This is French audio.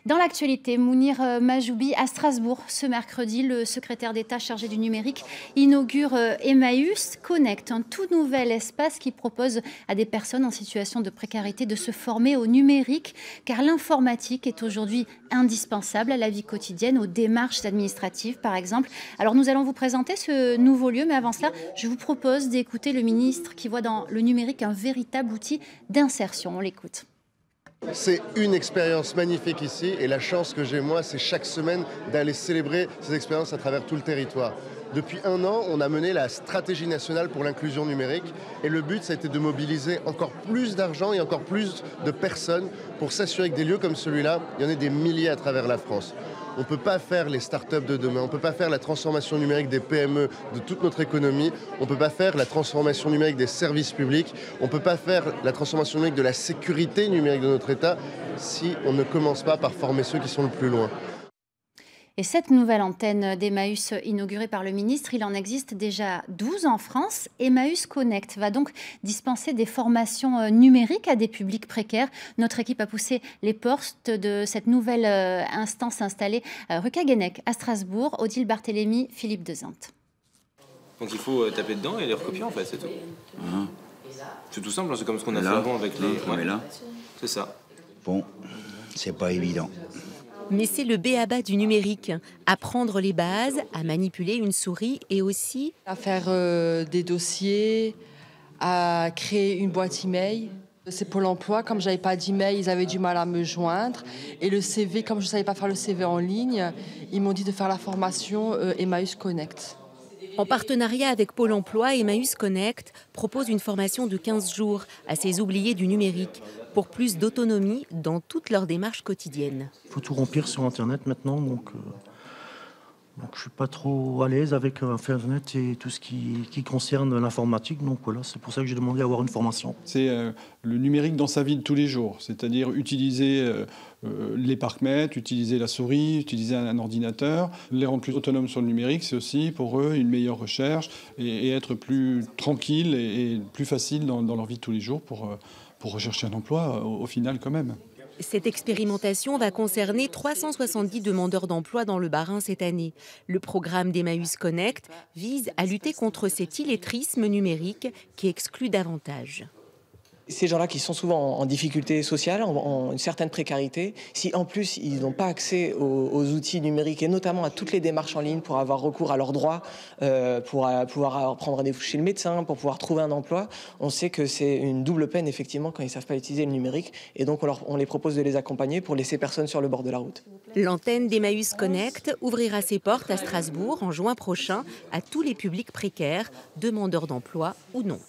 Dans l'actualité, Mounir Majoubi à Strasbourg. Ce mercredi, le secrétaire d'État chargé du numérique inaugure Emmaüs Connect, un tout nouvel espace qui propose à des personnes en situation de précarité de se former au numérique, car l'informatique est aujourd'hui indispensable à la vie quotidienne, aux démarches administratives par exemple. Alors nous allons vous présenter ce nouveau lieu, mais avant cela, je vous propose d'écouter le ministre qui voit dans le numérique un véritable outil d'insertion. On l'écoute. C'est une expérience magnifique ici et la chance que j'ai moi, c'est chaque semaine d'aller célébrer ces expériences à travers tout le territoire. Depuis 1 an, on a mené la stratégie nationale pour l'inclusion numérique et le but, ça a été de mobiliser encore plus d'argent et encore plus de personnes pour s'assurer que des lieux comme celui-là, il y en ait des milliers à travers la France. On ne peut pas faire les startups de demain, on ne peut pas faire la transformation numérique des PME, de toute notre économie, on ne peut pas faire la transformation numérique des services publics, on ne peut pas faire la transformation numérique de la sécurité numérique de notre État si on ne commence pas par former ceux qui sont le plus loin. Et cette nouvelle antenne d'Emmaüs inaugurée par le ministre, il en existe déjà 12 en France. Emmaüs Connect va donc dispenser des formations numériques à des publics précaires. Notre équipe a poussé les portes de cette nouvelle instance installée rue Caguenec à Strasbourg. Odile Barthélémy, Philippe Dezante. Donc il faut taper dedans et les recopier en fait, c'est tout. C'est tout simple, c'est comme ce qu'on a fait avant avec les... Ouais. Là. C'est ça. Bon, c'est pas évident. Mais c'est le b.a.-ba du numérique. Apprendre les bases, à manipuler une souris et aussi... à faire des dossiers, à créer une boîte email. C'est Pôle emploi, comme j'avais pas d'email, ils avaient du mal à me joindre. Et le CV, comme je savais pas faire le CV en ligne, ils m'ont dit de faire la formation Emmaüs Connect. En partenariat avec Pôle emploi, Emmaüs Connect propose une formation de 15 jours à ces oubliés du numérique pour plus d'autonomie dans toutes leurs démarches quotidiennes. Il faut tout remplir sur Internet maintenant, donc je ne suis pas trop à l'aise avec Internet et tout ce qui concerne l'informatique. Donc voilà, c'est pour ça que j'ai demandé à avoir une formation. C'est le numérique dans sa vie de tous les jours, c'est-à-dire utiliser les parcs-mètres, utiliser la souris, utiliser un ordinateur. Les rendre plus autonomes sur le numérique, c'est aussi pour eux une meilleure recherche et être plus tranquille et plus facile dans leur vie de tous les jours pour rechercher un emploi au final quand même. Cette expérimentation va concerner 370 demandeurs d'emploi dans le Bas-Rhin cette année. Le programme d'Emmaüs Connect vise à lutter contre cet illettrisme numérique qui exclut davantage. Ces gens-là qui sont souvent en difficulté sociale, en une certaine précarité, si en plus ils n'ont pas accès aux outils numériques et notamment à toutes les démarches en ligne pour avoir recours à leurs droits, pour pouvoir prendre rendez-vous chez le médecin, pour pouvoir trouver un emploi, on sait que c'est une double peine effectivement quand ils ne savent pas utiliser le numérique et donc on les propose de les accompagner pour laisser personne sur le bord de la route. L'antenne d'Emmaüs Connect ouvrira ses portes à Strasbourg en juin prochain à tous les publics précaires, demandeurs d'emploi ou non.